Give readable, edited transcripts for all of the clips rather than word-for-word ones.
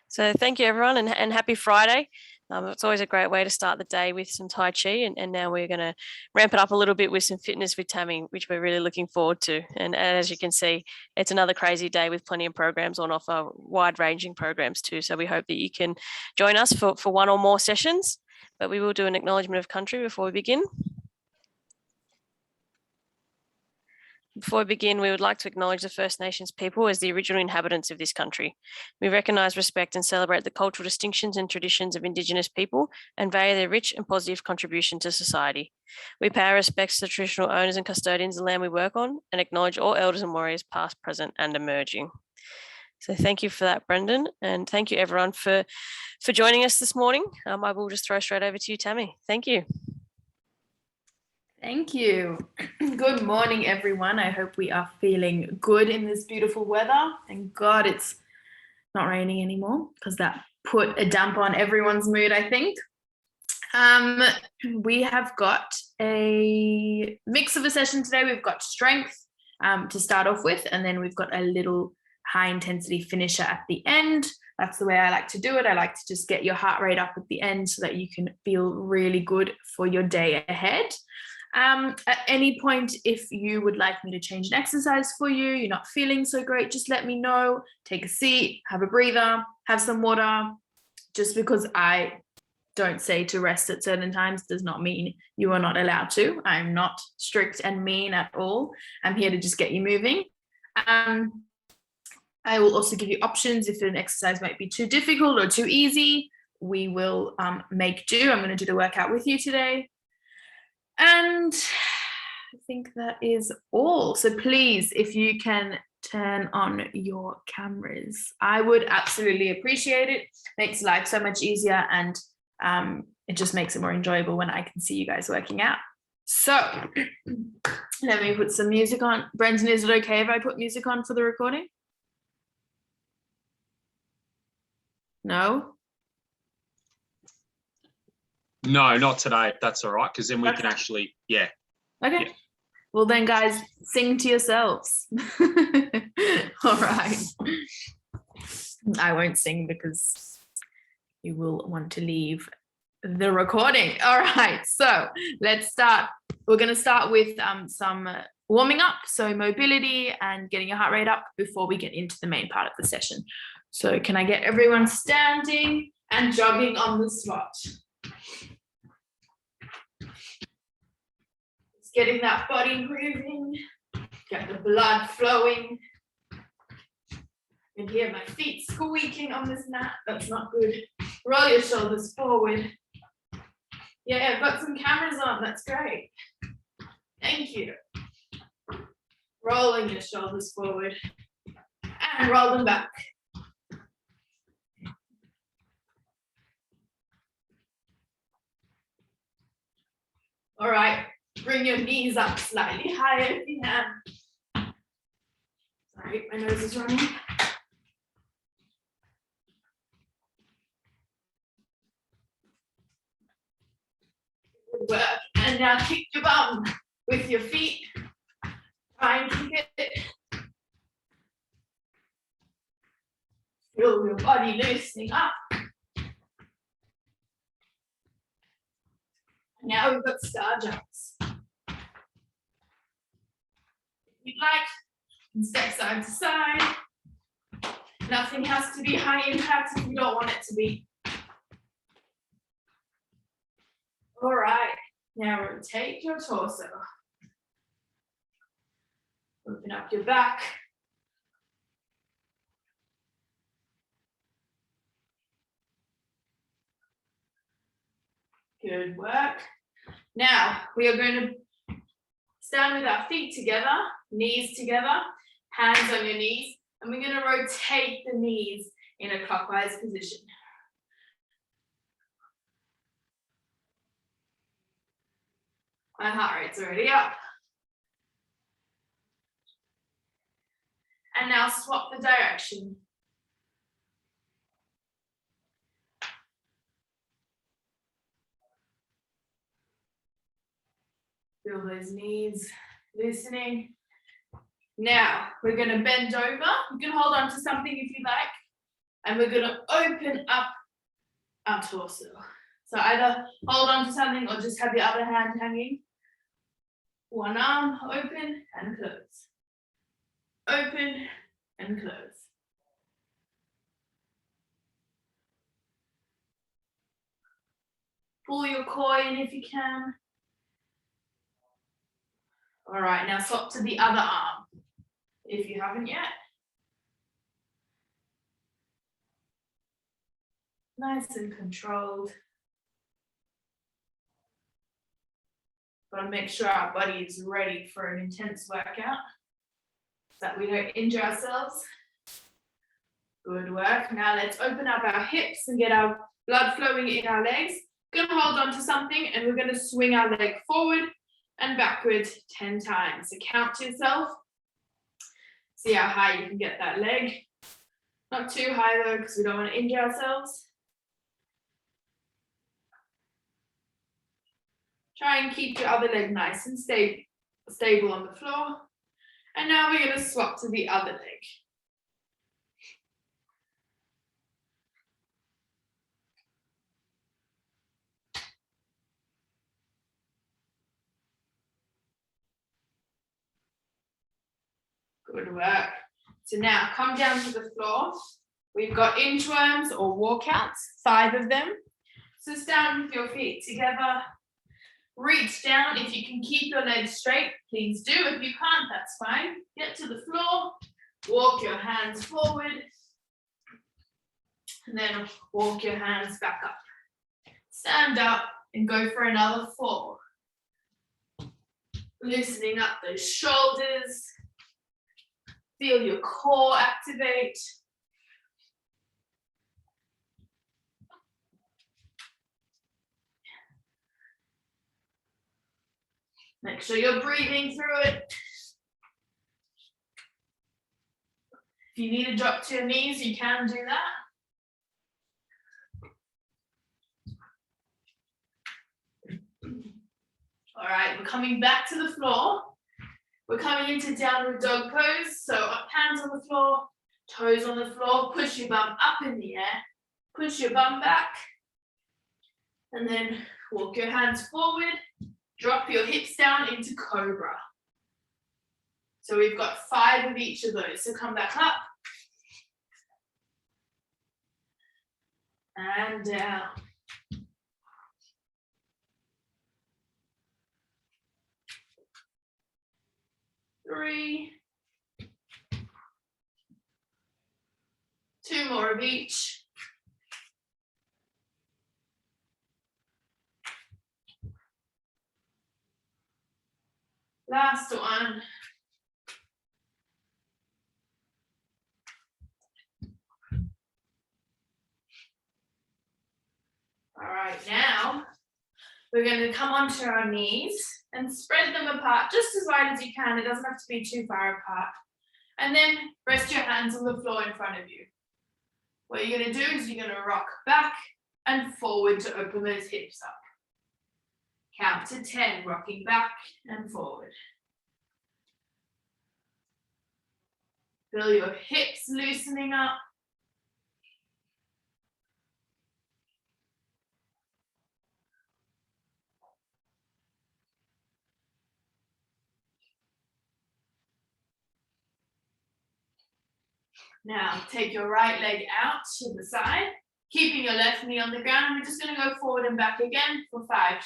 So thank you, everyone, and happy Friday. It's always a great way to start the day with some Tai Chi, and now we're going to ramp it up a little bit with some fitness with Tammy, which we're really looking forward to. And as you can see, it's another crazy day with plenty of programs on offer, wide-ranging programs too. So we hope that you can join us for one or more sessions, but we will do an acknowledgement of country before we begin. Before we begin, we would like to acknowledge the First Nations people as the original inhabitants of this country. We recognise, respect and celebrate the cultural distinctions and traditions of Indigenous people and value their rich and positive contribution to society. We pay our respects to the traditional owners and custodians of the land we work on and acknowledge all elders and warriors past, present and emerging. So thank you for that, Brendan, and thank you everyone for joining us this morning. I will just throw straight over to you, Tammy. Thank you. Thank you. Good morning, everyone. I hope we are feeling good in this beautiful weather. Thank God it's not raining anymore, because that put a damp on everyone's mood, I think. We have got a mix of a session today. We've got strength to start off with, and then we've got a little high intensity finisher at the end. That's the way I like to do it. I like to just get your heart rate up at the end so that you can feel really good for your day ahead. At any point, if you would like me to change an exercise for you, you're not feeling so great, just let me know. Take a seat, have a breather, have some water. Just because I don't say to rest at certain times does not mean you are not allowed to. I'm not strict and mean at all. I'm here to just get you moving. I will also give you options if an exercise might be too difficult or too easy. We will make do. I'm going to do the workout with you today. And I think that is all. So please, if you can turn on your cameras, I would absolutely appreciate it. Makes life so much easier, and it just makes it more enjoyable when I can see you guys working out. So let me put some music on. Brendan, is it okay if I put music on for the recording? No? No, not today. That's all right, because then we can actually, yeah. Okay. Yeah. Well then, guys, sing to yourselves. All right. I won't sing because you will want to leave the recording. All right, so let's start. We're going to start with some warming up, so mobility and getting your heart rate up before we get into the main part of the session. So can I get everyone standing and jogging on the spot? It's getting that body moving, get the blood flowing. I can hear my feet squeaking on this mat. That's not good. Roll your shoulders forward. Yeah, I've got some cameras on. That's great. Thank you. Rolling your shoulders forward and roll them back. All right, bring your knees up slightly higher if you can. Sorry, my nose is running. Good work. And now kick your bum with your feet. Try and kick it. Feel your body loosening up. Now we've got star jumps. If you'd like, you can step side to side. Nothing has to be high impact if you don't want it to be. All right, now rotate your torso. Open up your back. Good work. Now we are going to stand with our feet together, knees together, hands on your knees, and we're going to rotate the knees in a clockwise position. My heart rate's already up. And now swap the direction. Feel those knees loosening. Now we're going to bend over. You can hold on to something if you like. And we're gonna open up our torso. So either hold on to something or just have your other hand hanging. One arm open and close. Open and close. Pull your core in if you can. All right, now swap to the other arm if you haven't yet. Nice and controlled. Got to make sure our body is ready for an intense workout so that we don't injure ourselves. Good work. Now let's open up our hips and get our blood flowing in our legs. Gonna hold on to something and we're gonna swing our leg forward and backward 10 times. So count to yourself. See how high you can get that leg. Not too high though, because we don't want to injure ourselves. Try and keep your other leg nice and stable on the floor. And now we're going to swap to the other leg. Good work. So now come down to the floor. We've got inchworms or walkouts, 5 of them. So stand with your feet together. Reach down. If you can keep your legs straight, please do. If you can't, that's fine. Get to the floor. Walk your hands forward. And then walk your hands back up. Stand up and go for another 4. Loosening up those shoulders. Feel your core activate. Make sure you're breathing through it. If you need to drop to your knees, you can do that. All right, we're coming back to the floor. We're coming into downward dog pose. So hands on the floor, toes on the floor, push your bum up in the air, push your bum back, and then walk your hands forward, drop your hips down into cobra. So we've got 5 of each of those. So come back up. And down. Three. 2 more of each. Last one. All right, now we're going to come onto our knees and spread them apart just as wide as you can. It doesn't have to be too far apart. And then rest your hands on the floor in front of you. What you're going to do is you're going to rock back and forward to open those hips up. Count to 10, rocking back and forward. Feel your hips loosening up. Now take your right leg out to the side, keeping your left knee on the ground. We're just going to go forward and back again for 5 times.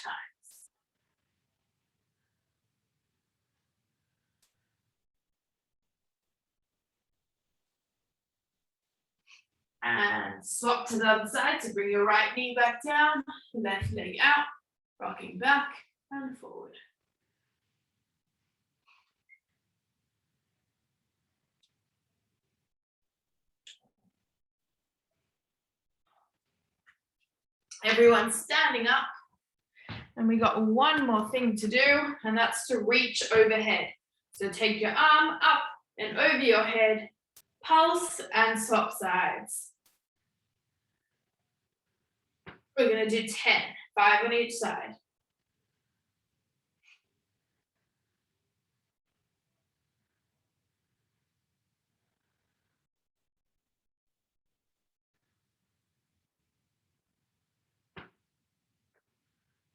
And swap to the other side to bring your right knee back down, left leg out, rocking back and forward. Everyone's standing up. And we got one more thing to do, and that's to reach overhead. So take your arm up and over your head, pulse and swap sides. We're going to do 10, 5 on each side.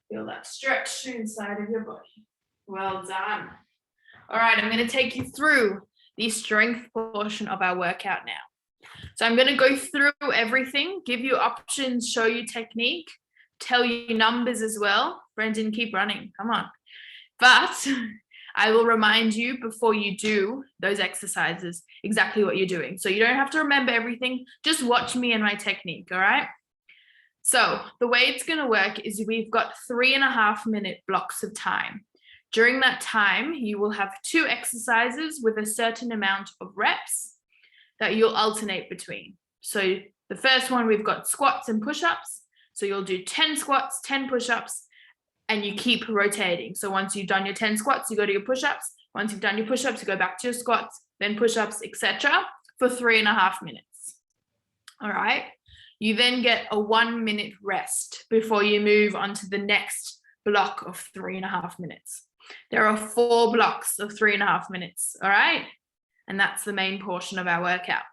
Feel that stretch inside of your body. Well done. All right, I'm going to take you through the strength portion of our workout now. So I'm going to go through everything, give you options, show you technique, tell you numbers as well. Brendan, keep running. Come on. But I will remind you before you do those exercises exactly what you're doing. So you don't have to remember everything. Just watch me and my technique, all right? So the way it's going to work is we've got 3.5-minute blocks of time. During that time, you will have 2 exercises with a certain amount of reps that you'll alternate between. So the first one, we've got squats and push-ups. So you'll do 10 squats, 10 push-ups, and you keep rotating. So once you've done your 10 squats, you go to your push-ups. Once you've done your push-ups, you go back to your squats, then push-ups, etc. for 3.5 minutes. All right. You then get a 1-minute rest before you move on to the next block of 3.5 minutes. There are 4 blocks of 3.5 minutes, all right? And that's the main portion of our workout.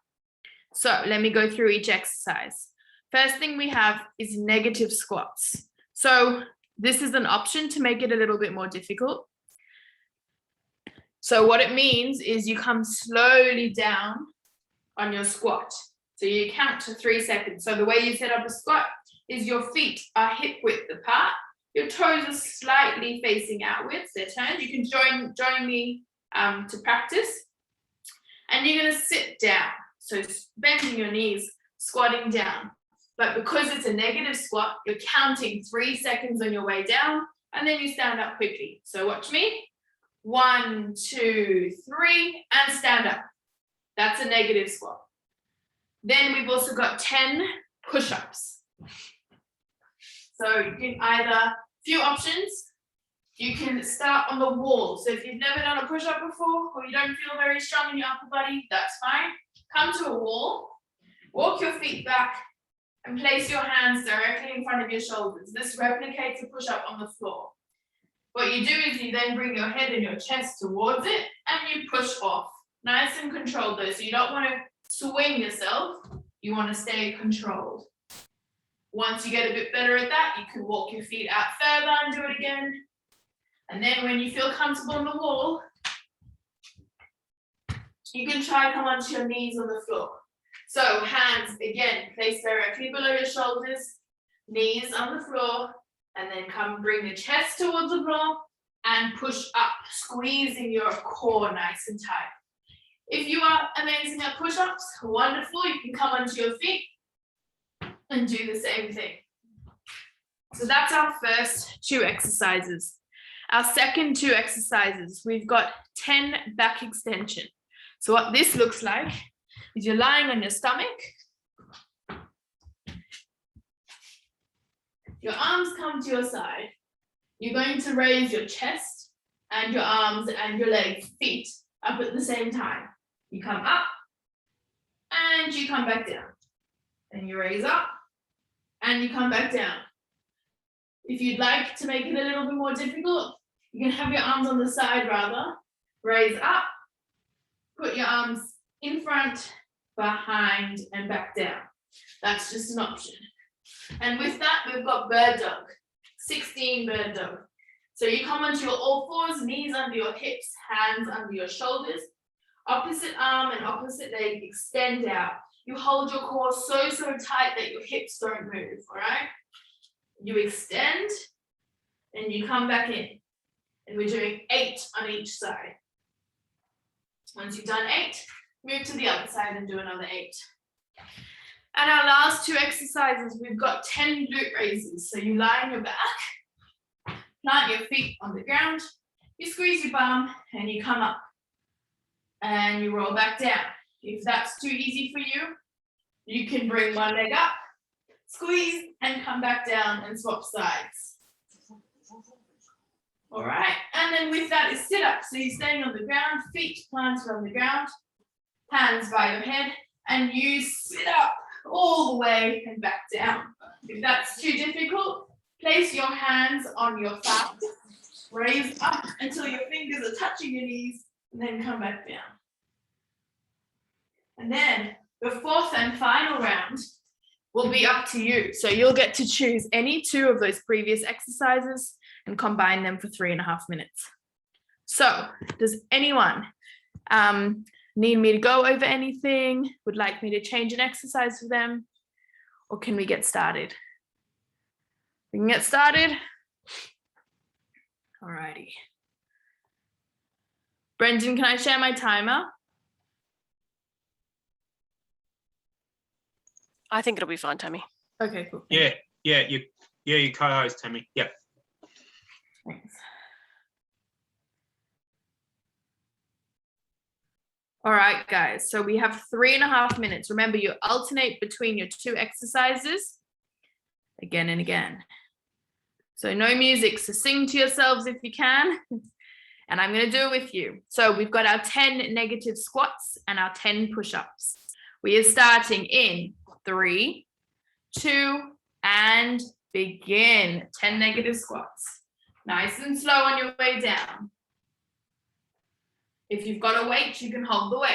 So let me go through each exercise. First thing we have is negative squats. So this is an option to make it a little bit more difficult. So what it means is you come slowly down on your squat. So you count to 3 seconds. So the way you set up a squat is your feet are hip width apart. Your toes are slightly facing outwards, they're turned. You can join me to practice. And you're going to sit down. So bending your knees, squatting down. But because it's a negative squat, you're counting 3 seconds on your way down, and then you stand up quickly. So watch me. 1, 2, 3, and stand up. That's a negative squat. Then we've also got 10 push-ups. So you can either, few options, you can start on the wall. So if you've never done a push-up before, or you don't feel very strong in your upper body, that's fine. Come to a wall, walk your feet back, and place your hands directly in front of your shoulders. This replicates a push-up on the floor. What you do is you then bring your head and your chest towards it, and you push off. Nice and controlled though, so you don't want to swing yourself, you want to stay controlled. Once you get a bit better at that, you can walk your feet out further and do it again. And then when you feel comfortable on the wall, you can try to come onto your knees on the floor. So hands, again, placed directly below your shoulders, knees on the floor, and then come bring your chest towards the floor and push up, squeezing your core nice and tight. If you are amazing at push-ups, wonderful, you can come onto your feet and do the same thing. So that's our first 2 exercises. Our second 2 exercises, we've got 10 back extension. So what this looks like is you're lying on your stomach. Your arms come to your side. You're going to raise your chest and your arms and your legs, feet up at the same time. You come up and you come back down. And you raise up and you come back down. If you'd like to make it a little bit more difficult, you can have your arms on the side rather. Raise up, put your arms in front, behind, and back down. That's just an option. And with that, we've got bird dog, 16 bird dog. So you come onto your all fours, knees under your hips, hands under your shoulders, opposite arm and opposite leg extend out. You hold your core so tight that your hips don't move, all right? You extend and you come back in. And we're doing 8 on each side. Once you've done 8, move to the other side and do another 8. And our last 2 exercises, we've got 10 glute raises. So you lie on your back, plant your feet on the ground, you squeeze your bum and you come up. And you roll back down. If that's too easy for you, you can bring one leg up, squeeze, and come back down and swap sides. All right, and then with that is sit up. So you're staying on the ground, feet planted on the ground, hands by your head, and you sit up all the way and back down. If that's too difficult, place your hands on your thighs, raise up until your fingers are touching your knees, and then come back down. And then the 4th and final round will be up to you. So you'll get to choose any 2 of those previous exercises and combine them for 3.5 minutes. So does anyone need me to go over anything? Would like me to change an exercise for them? Or can we get started? We can get started. Alrighty. Brendan, can I share my timer? I think it'll be fine, Tammy. Okay, cool. Yeah, you co-host, Tammy. Yep. Thanks. All right, guys. So we have 3.5 minutes. Remember, you alternate between your 2 exercises again and again. So no music, so sing to yourselves if you can. And I'm going to do it with you. So we've got our 10 negative squats and our 10 push-ups. We are starting in 3, 2, and begin. 10 negative squats. Nice and slow on your way down. If you've got a weight, you can hold the weight.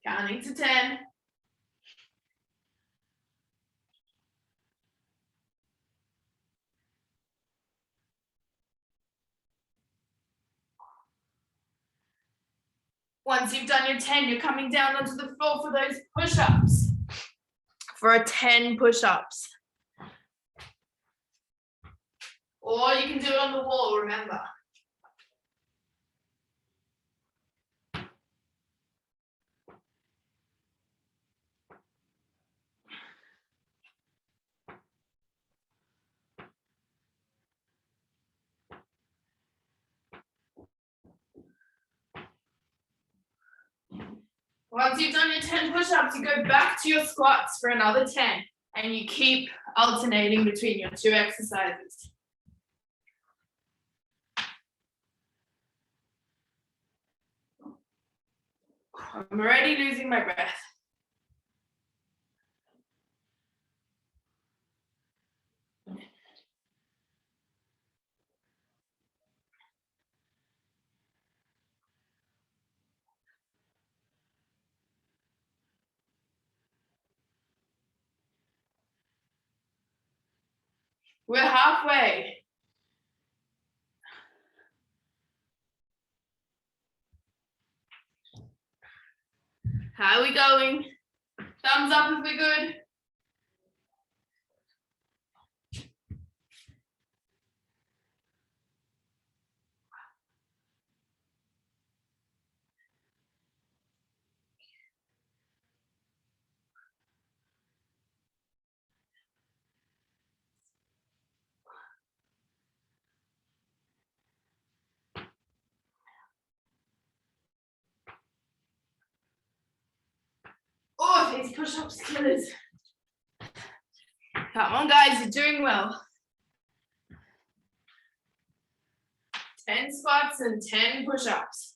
Counting to 10. Once you've done your 10, you're coming down onto the floor for those push-ups. For 10 push-ups. Or you can do it on the wall, remember. Once you've done your 10 push-ups, you go back to your squats for another 10, and you keep alternating between your 2 exercises. I'm already losing my breath. We're halfway. How are we going? Thumbs up if we're good. Oh, these push-ups killers. Come on, guys, you're doing well. 10 squats and 10 push-ups.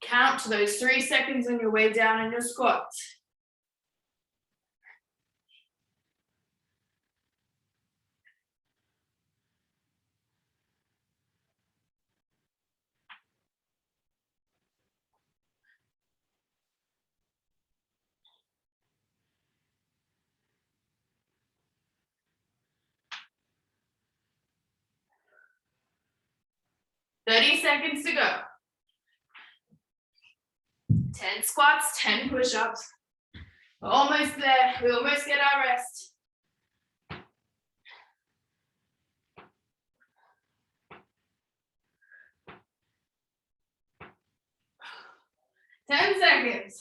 Count to those 3 seconds on your way down in your squats. "30 seconds to go. 10 squats, 10 push-ups. Almost there. We almost get our rest. "10 seconds.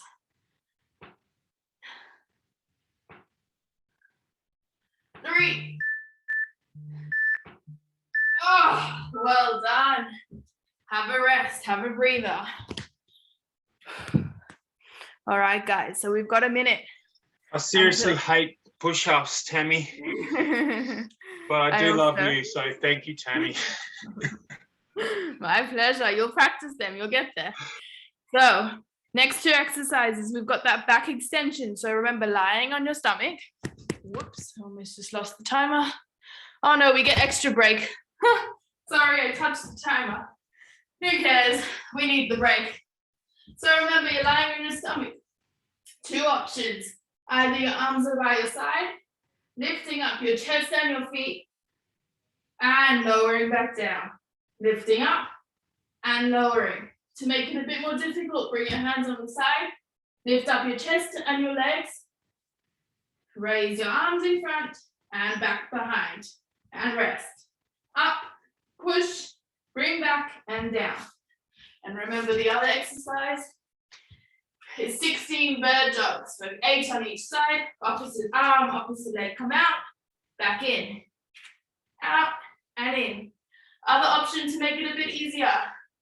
3. Oh, well done. Have a rest, have a breather. All right, guys, so we've got a minute. I seriously hate push-ups, Tammy, but I do love you, so thank you, Tammy. My pleasure. You'll practice them. You'll get there. So next 2 exercises, we've got that back extension. So remember, lying on your stomach, Whoops, I almost just lost the timer. Oh no, we get extra break. Sorry, I touched the timer. Who cares? We need the break. So remember, you're lying on your stomach. Two options. Either your arms are by your side, lifting up your chest and your feet, and lowering back down. Lifting up and lowering. To make it a bit more difficult, bring your hands on the side, lift up your chest and your legs, raise your arms in front and back behind, and rest. Up, push, bring back and down. And remember, the other exercise is 16 bird dogs. So 8 on each side, opposite arm, opposite leg, come out, back in, out and in. Other option to make it a bit easier,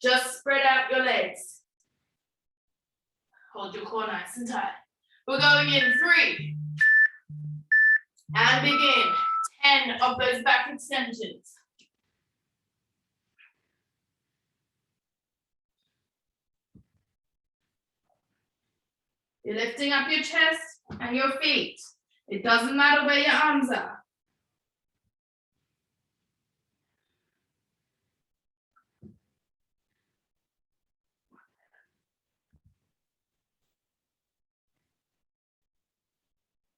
just spread out your legs. Hold your core nice and tight. We're going in 3. And begin. 10 of those back extensions. You're lifting up your chest and your feet. It doesn't matter where your arms are.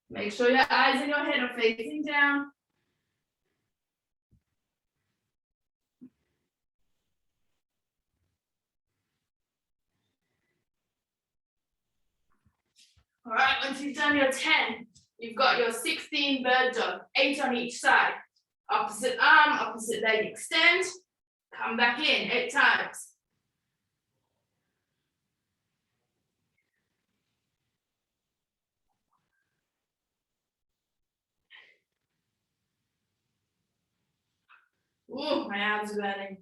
Make sure your eyes and your head are facing down. All right, once you've done your 10, you've got your 16 bird dog, 8 on each side. Opposite arm, opposite leg extend. Come back in 8 times. Ooh, my arms are burning.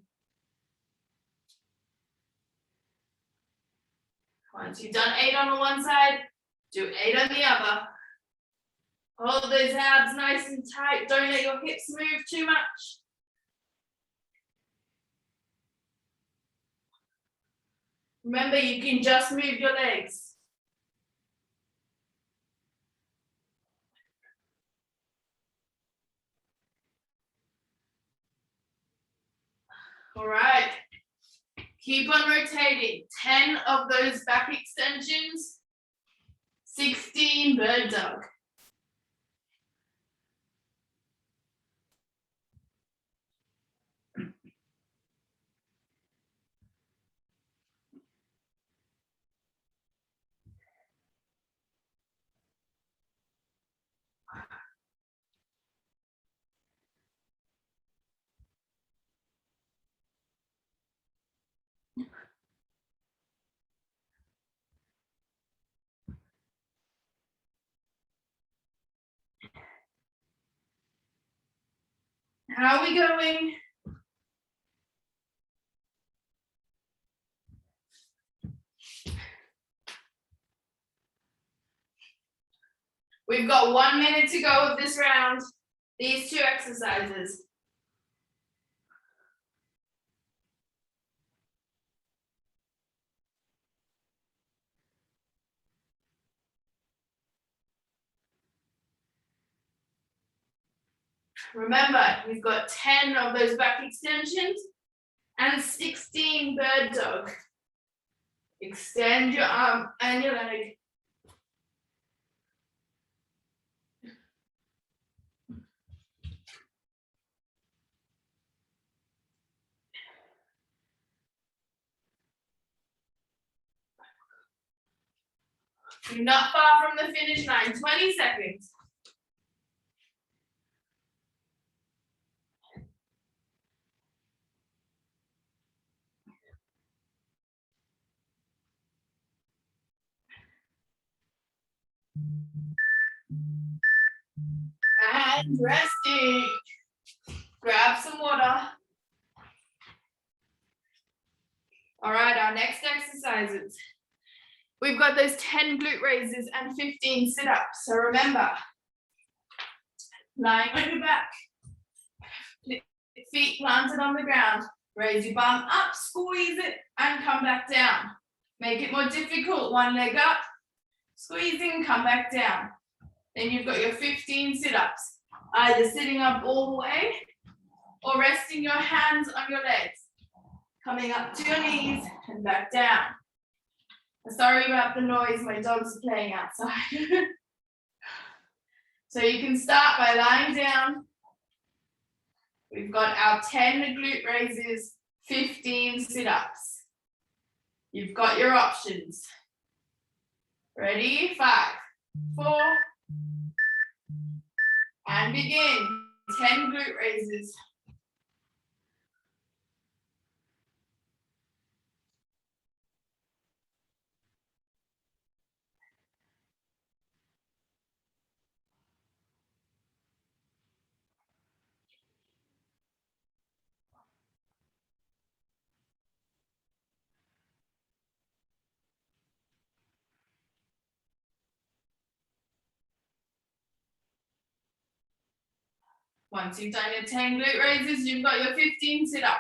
Once you've done 8 on the one side, do 8 on the other. Hold those abs nice and tight. Don't let your hips move too much. Remember, you can just move your legs. All right. Keep on rotating. 10 of those back extensions. 16 bird dog. How are we going? We've got 1 minute to go of this round. These 2 exercises. Remember, we've got 10 of those back extensions and 16 bird dog. Extend your arm and your leg. You're not far from the finish line, 20 seconds. And resting. Grab some water. All right, our next exercises. We've got those 10 glute raises and 15 sit-ups. So remember, lying on your back, feet planted on the ground, raise your bum up, squeeze it, and come back down. Make it more difficult, one leg up, squeezing, come back down. Then you've got your 15 sit-ups, either sitting up all the way or resting your hands on your legs, coming up to your knees and back down. Sorry about the noise, my dogs are playing outside. So you can start by lying down. We've got our 10 glute raises, 15 sit-ups. You've got your options. Ready? 5, 4, and begin. 10 glute raises. Once you've done your 10 glute raises, you've got your 15 sit-ups.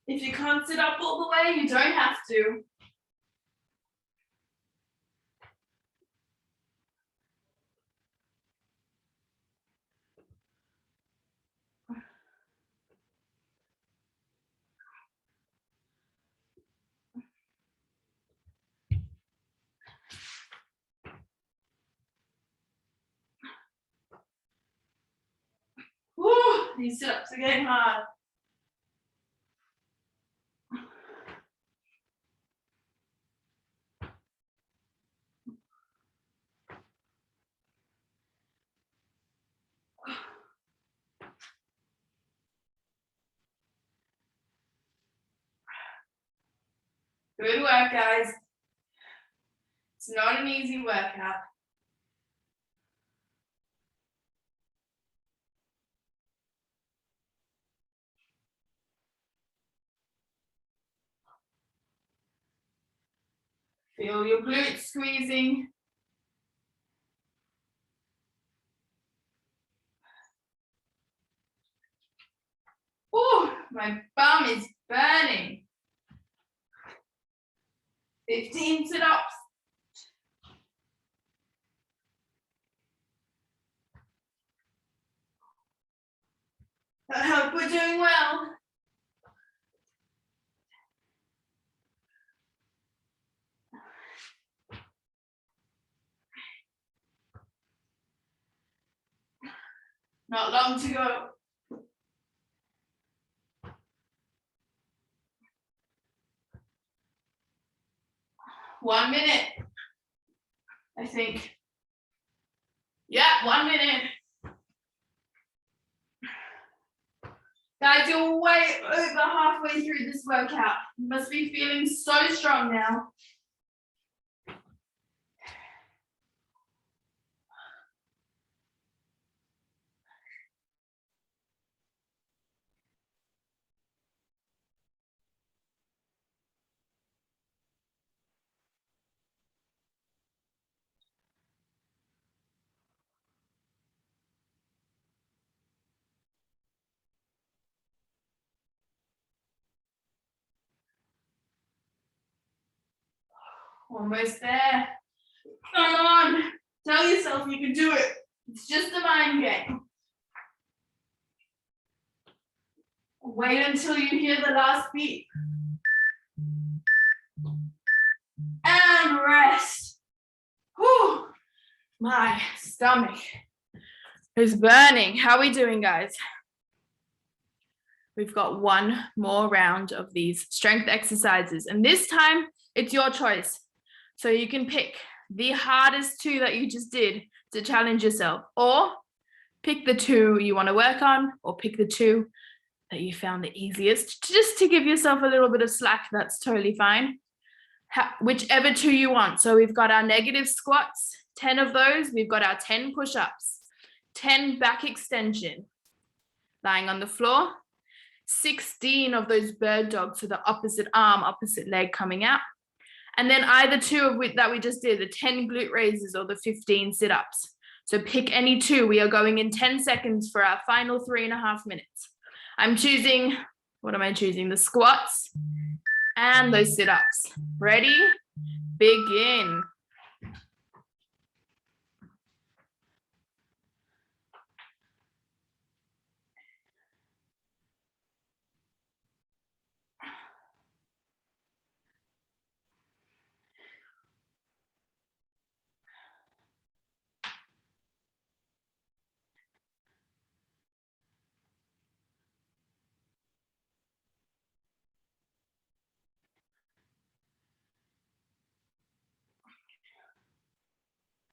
If you can't sit up all the way, you don't have to. Woo, these sit-ups are getting hard. Good work, guys. It's not an easy workout. Feel your glutes squeezing. Oh, my bum is burning. 15 sit-ups. I hope we're doing well. Not long to go. One minute, I think. Yeah, 1 minute. Guys, you're way over halfway through this workout. You must be feeling so strong now. Almost there. Come on. Tell yourself you can do it. It's just a mind game. Wait until you hear the last beat. And rest. Whew. My stomach is burning. How are we doing, guys? We've got one more round of these strength exercises, and this time it's your choice. So you can pick the hardest 2 that you just did to challenge yourself, or pick the 2 you want to work on, or pick the 2 that you found the easiest, just to give yourself a little bit of slack. That's totally fine. Whichever 2 you want. So we've got our negative squats, 10 of those. We've got our 10 push-ups, 10 back extension, lying on the floor, 16 of those bird dogs, so the opposite arm, opposite leg coming out. And then either 2 of which that we just did, the 10 glute raises or the 15 sit-ups. So pick any 2. We are going in 10 seconds for our final 3.5 minutes. I'm choosing, what am I choosing? The squats. And those sit-ups. Ready? Begin.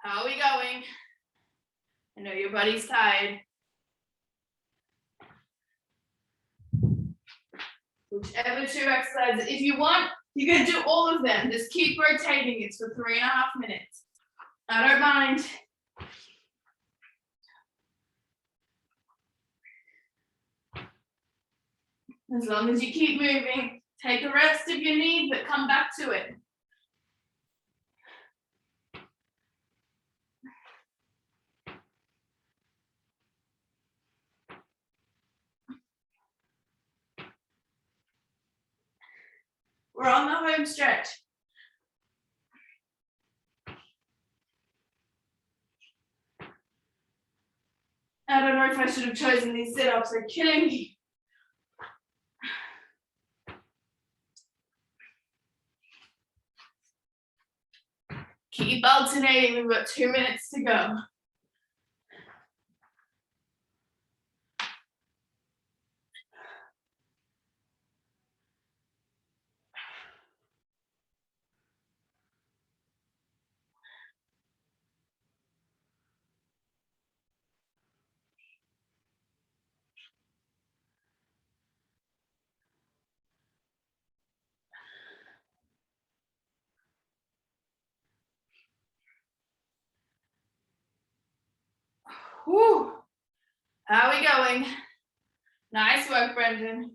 How are we going? I know your body's tired. Whichever 2 exercises. If you want, you can do all of them. Just keep rotating it for 3.5 minutes. I don't mind. As long as you keep moving, take a rest if you need, but come back to it. We're on the home stretch. I don't know if I should have chosen these sit-ups, they're killing me. Keep alternating, we've got 2 minutes to go. Whew. How are we going? Nice work, Brendan.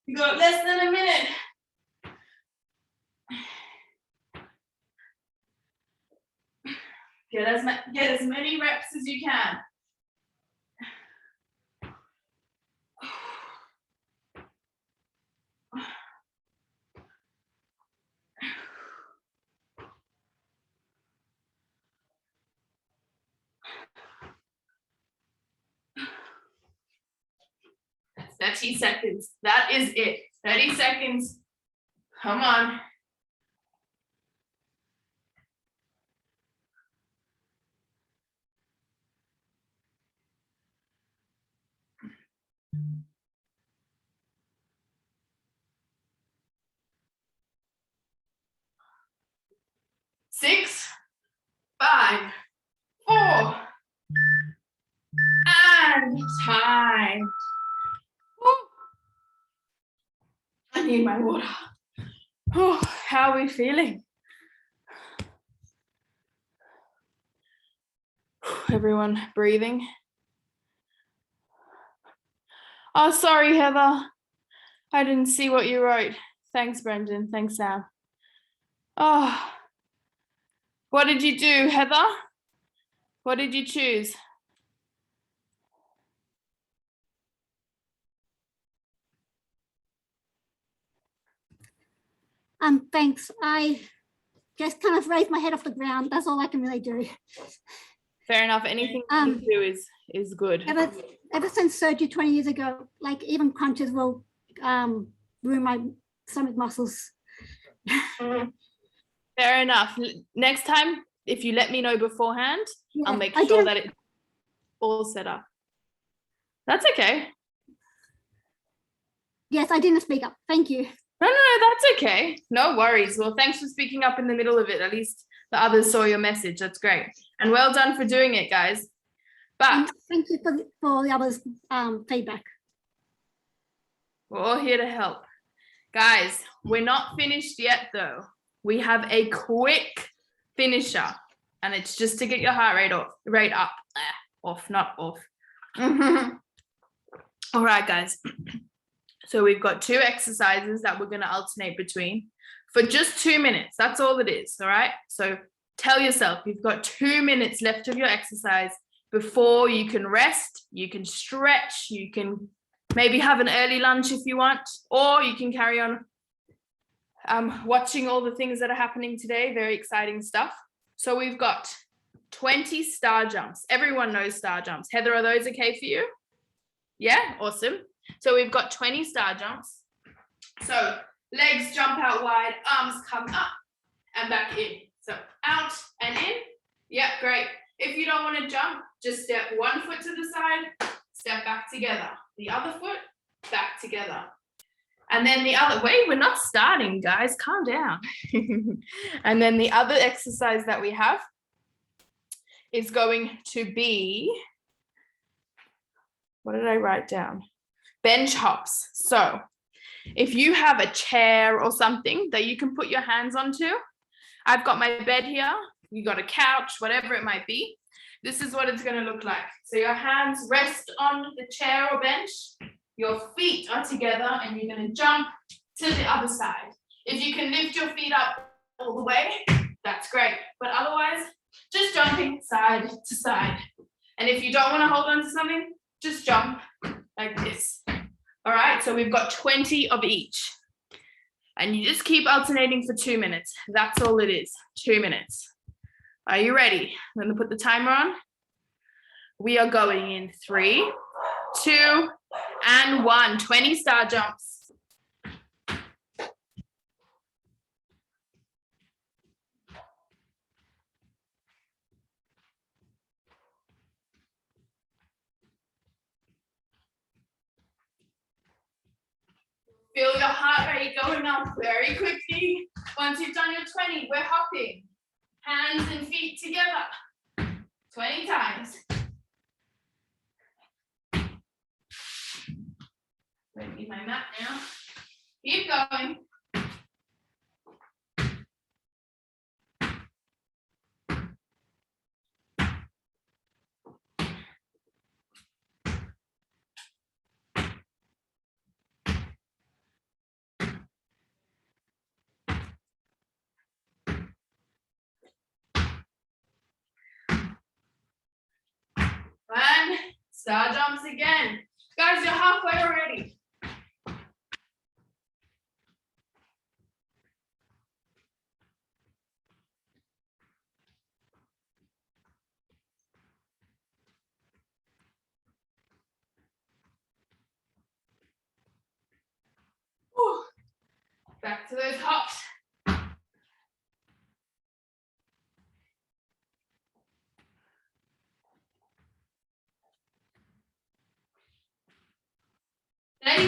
You got less than a minute. Get as many reps as you can. That's 30 seconds. That is it. 30 seconds. Come on. Six, 5, 4, and time. Woo. I need my water. Oh, how are we feeling? Everyone breathing? Oh, sorry, Heather. I didn't see what you wrote. Thanks, Brendan. Thanks, Sam. Oh, what did you do, Heather? What did you choose? Thanks. I just kind of raised my head off the ground. That's all I can really do. Fair enough. Anything you can do is good. Ever since surgery 20 years ago, like even crunches will ruin my stomach muscles. Fair enough. Next time, if you let me know beforehand, Yeah, I'll make sure that it's all set up. That's okay. Yes, I didn't speak up. Thank you. No, that's okay. No worries. Well, thanks for speaking up in the middle of it. At least the others saw your message. That's great. And well done for doing it, guys. But and thank you for the others' feedback. We're all here to help. Guys, we're not finished yet, though. We have a quick finisher. And it's just to get your heart rate up. Off, not off. All right, guys. So we've got 2 exercises that we're going to alternate between for just 2 minutes. That's all it is. All right. So tell yourself you've got 2 minutes left of your exercise before you can rest, you can stretch, you can maybe have an early lunch if you want, or you can carry on watching all the things that are happening today. Very exciting stuff. So we've got 20 star jumps. Everyone knows star jumps. Heather, are those okay for you? Yeah, awesome. So we've got 20 star jumps. So legs jump out wide, arms come up and back in. So out and in. Yeah, great. If you don't want to jump, just step one foot to the side, step back together. The other foot, back together. And then the other, wait, we're not starting, guys, calm down. And then the other exercise that we have is going to be, what did I write down? Bench hops. So if you have a chair or something that you can put your hands onto, I've got my bed here, you got a couch, whatever it might be. This is what it's going to look like. So your hands rest on the chair or bench, your feet are together, and you're going to jump to the other side. If you can lift your feet up all the way, that's great. But otherwise, just jumping side to side. And if you don't want to hold on to something, just jump like this. All right, so we've got 20 of each. And you just keep alternating for 2 minutes. That's all it is, 2 minutes. Are you ready? I'm going to put the timer on. We are going in 3, 2, and 1. 20 star jumps. Feel your heart rate going up very quickly. Once you've done your 20, we're hopping. Hands and feet together. 20 times. I need my mat now. Keep going. And star jumps again. Guys, you're halfway already. Whew. Back to those hops.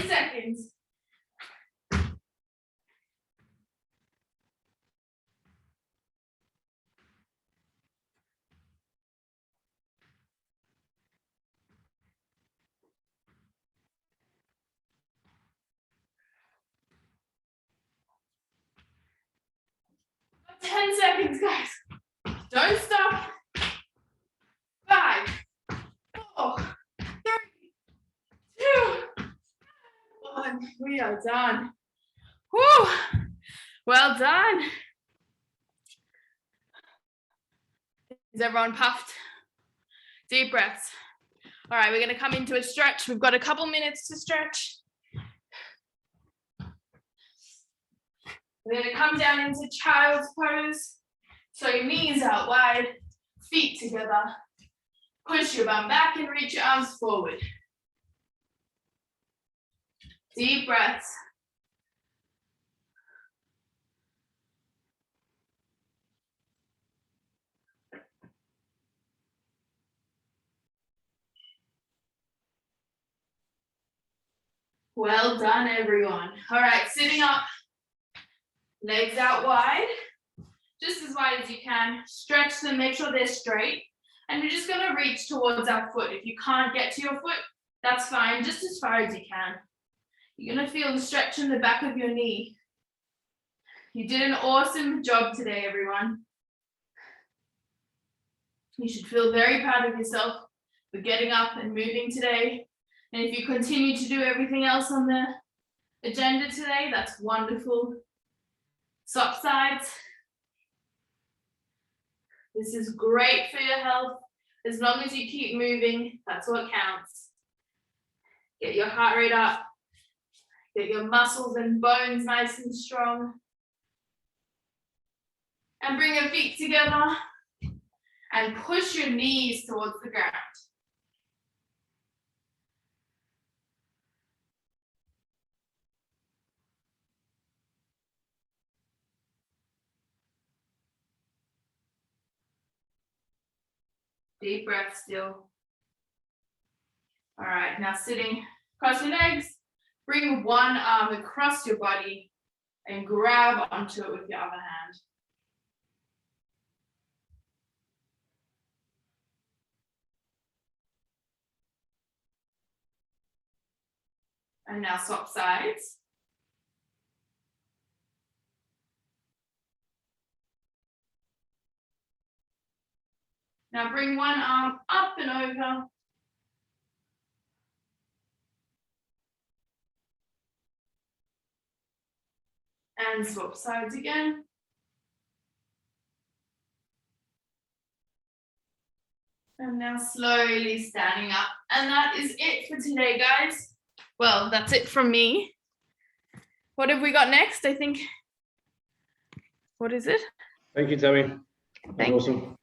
Seconds. Got 10 seconds, guys. Don't stop. 5, 4, 3, 2, 1. We are done. Whew. Well done. Is everyone puffed? Deep breaths. All right, we're going to come into a stretch. We've got a couple minutes to stretch. We're going to come down into child's pose. So your knees out wide, feet together. Push your bum back and reach your arms forward. Deep breaths. Well done, everyone. All right, sitting up, legs out wide, just as wide as you can. Stretch them, make sure they're straight. And you're just going to reach towards that foot. If you can't get to your foot, that's fine, just as far as you can. You're going to feel the stretch in the back of your knee. You did an awesome job today, everyone. You should feel very proud of yourself for getting up and moving today. And if you continue to do everything else on the agenda today, that's wonderful. Swap sides. This is great for your health. As long as you keep moving, that's what counts. Get your heart rate up. Get your muscles and bones nice and strong. And bring your feet together. And push your knees towards the ground. Deep breath still. All right, now sitting across your legs, bring one arm across your body and grab onto it with your other hand. And now swap sides. Now bring one arm up and over. And swap sides again. And now slowly standing up. And that is it for today, guys. Well, that's it from me. What have we got next? I think, what is it? Thank you, Tammy. Thank Awesome.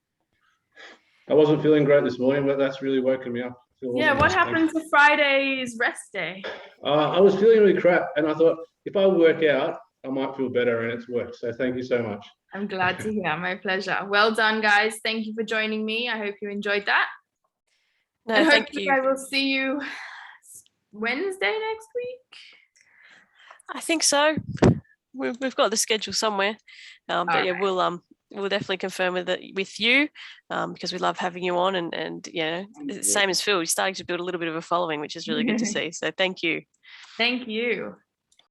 I wasn't feeling great this morning, but that's really woken me up. Yeah, what happened to Friday's rest day? I was feeling really crap, and I thought if I work out, I might feel better, and it's worked. So thank you so much. I'm glad to hear. My pleasure. Well done, guys. Thank you for joining me. I hope you enjoyed that. No, and thank hopefully you. I will see you Wednesday next week. I think so. We've got the schedule somewhere, but yeah, we'll definitely confirm with you because we love having you on, and you know, same as Phil, you're starting to build a little bit of a following, which is really good to see. So thank you. Thank you.